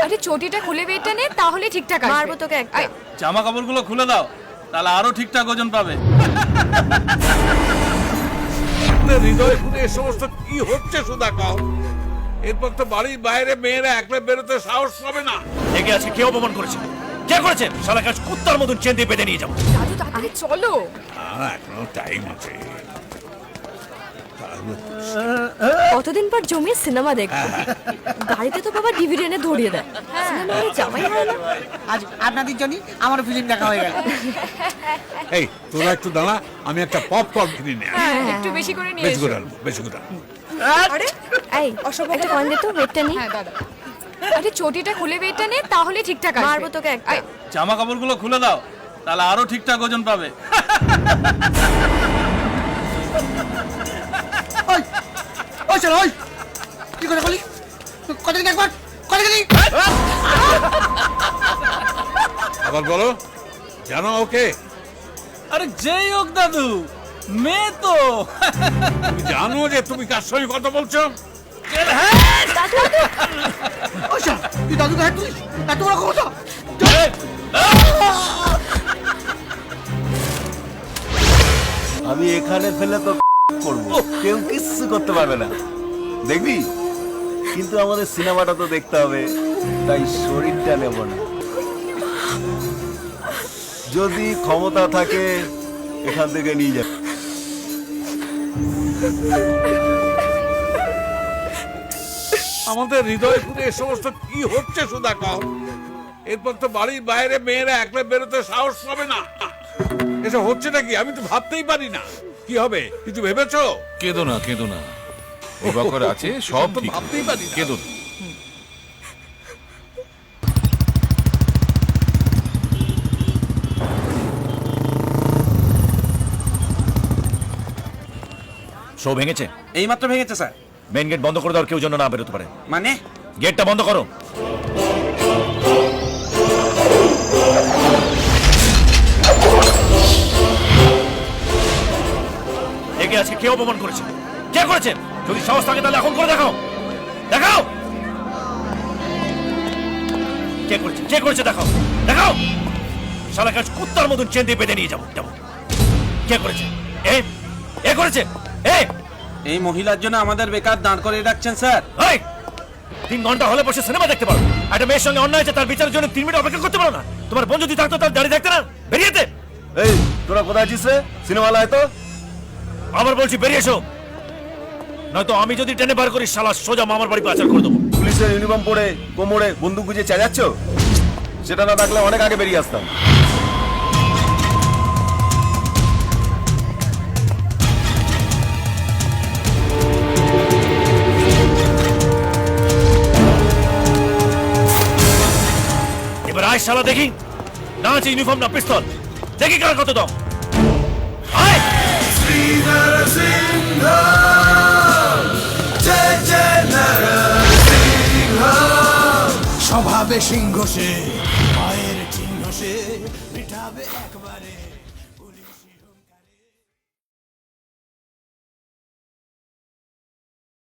আরে চটিটা খুলে বেটটা নে, তাহলে ঠিকঠাক আসবে। মারবো তোকে একটা। জামা কাপড়গুলো খুলে দাও, তাহলে আরো ঠিকঠাক ওজন পাবে। হৃদয় খুলে এ সমস্ত কি হচ্ছে সুধা কও? এরপর তো বাড়ির বাইরে মেয়েরা একলা বেরোতে সাহস পাবে না। একে আছে কে অপমান করেছে? কে করেছে? শালা কাজ কুত্তার মতন চেন দিয়ে বেঁধে নিয়ে যাবো। দাদু তাড়াতাড়ি চলো। এখনো টাইম আছে। কতদিন পর জমিয়ে সিনেমা দেখবো। গাড়িতে তো বাবা ডিভিডি এনে ধরিয়ে দেয়। সিনেমা হলে যাওয়াই হয় না। আজ আপনাদের জন্য আমার ফিল্ম দেখা হয়ে গেল। এই তোরা একটু দাঁড়া, আমি একটা পপকর্ন কিনে নিয়ে আসি। হ্যাঁ, একটু বেশি করে নিয়ে বেশি এসো। করে আনবো, বেশি করে আনবো। আরে এই একটা কয়েন দে তো, বেটটা নি। হ্যাঁ দাদা। আরে চটিটা খুলে বেটটা নে, তাহলে ঠিকঠাক আসবে। মারবো তোকে একটা। জামা কাপড়গুলো খুলে দাও, তাহলে আরো ঠিকঠাক ওজন পাবে। ওই ওই চল ওই কি করে বলি কতদিন একবার কতদিন আবার বলো, জানো ওকে? আরে যেই হোক দাদু, মেয়ে তো। তুমি জানো যে তুমি কার সঙ্গে কথা বলছো? ওই চল তুই দাদুকে হাত তুলিস এত বড় কথা। আমি এখানে ফেলে তো করবো, কেউ কিচ্ছু করতে পারবে না, দেখবি? কিন্তু আমাদের সিনেমাটা তো দেখতে হবে, তাই শরীরটা নেব না। যদি ক্ষমতা থাকে এখান থেকে নিয়ে যাবে। আমাদের হৃদয় খুলে এ সমস্ত কি হচ্ছে সুধা কও? এরপর তো বাড়ির বাইরে মেয়েরা একলা বেরোতে সাহস পাবে না। এসব হচ্ছে নাকি? আমি তো ভাবতেই পারি না কি হবে। কিছু ভেবেছো? কেঁদো না, কেঁদো না, ও বকর আছে, সব তো ঠিক। ভাবতেই পারি না। কেঁদো না। শো ভেঙেছে? এইমাত্র ভেঙেছে স্যার। মেন গেট বন্ধ করে দেওয়ার কেউ যেন না বেরোতে পারে। মানে? গেটটা বন্ধ করো। একে আজকে কে অপমান করেছে? কে করেছে? যদি সাহস থাকে তাহলে এখন করে দেখাও, দেখাও। কে করেছে? কে করেছে? দেখাও, দেখাও। শালা কাজ কুত্তার মতন চেন দিয়ে বেঁধে নিয়ে যাবো। কে করেছে? এ করেছে? এই মহিলার জন্য আমাদের বেকার দাঁড় করে রাখছেন স্যার। এই 3 ঘন্টা হলে বসে সিনেমা দেখতে পারো, একটা মেয়ের সঙ্গে অন্যায় হয়েছে তার বিচারের জন্য 3 মিনিট অপেক্ষা করতে পারো না? তোমার বোন যদি থাকতো তার দাঁড়িয়ে থাকতে না, বেরিয়েতে। এই তোরা কোথায় আছিস রে? সিনেমা হলে তো আবার বলছি বেরিয়ে এসো, নয়তো আমি যদি টেনে বার করি শালা সোজা মামার বাড়ি পাচার করে দেবো। পুলিশের ইউনিফর্ম পরে কোমরে বন্দুক গুজে চালাচ্ছ, সেটা না থাকলে অনেক আগে বেরিয়ে আসতাম। এবার আয় শালা দেখি, না আছে ইউনিফর্ম না পিস্তল, দেখি কার কত দম। আয় স্বভাবে সিংহ সে, মায়ের চিহ্ন সে, মিটাবে একবারে।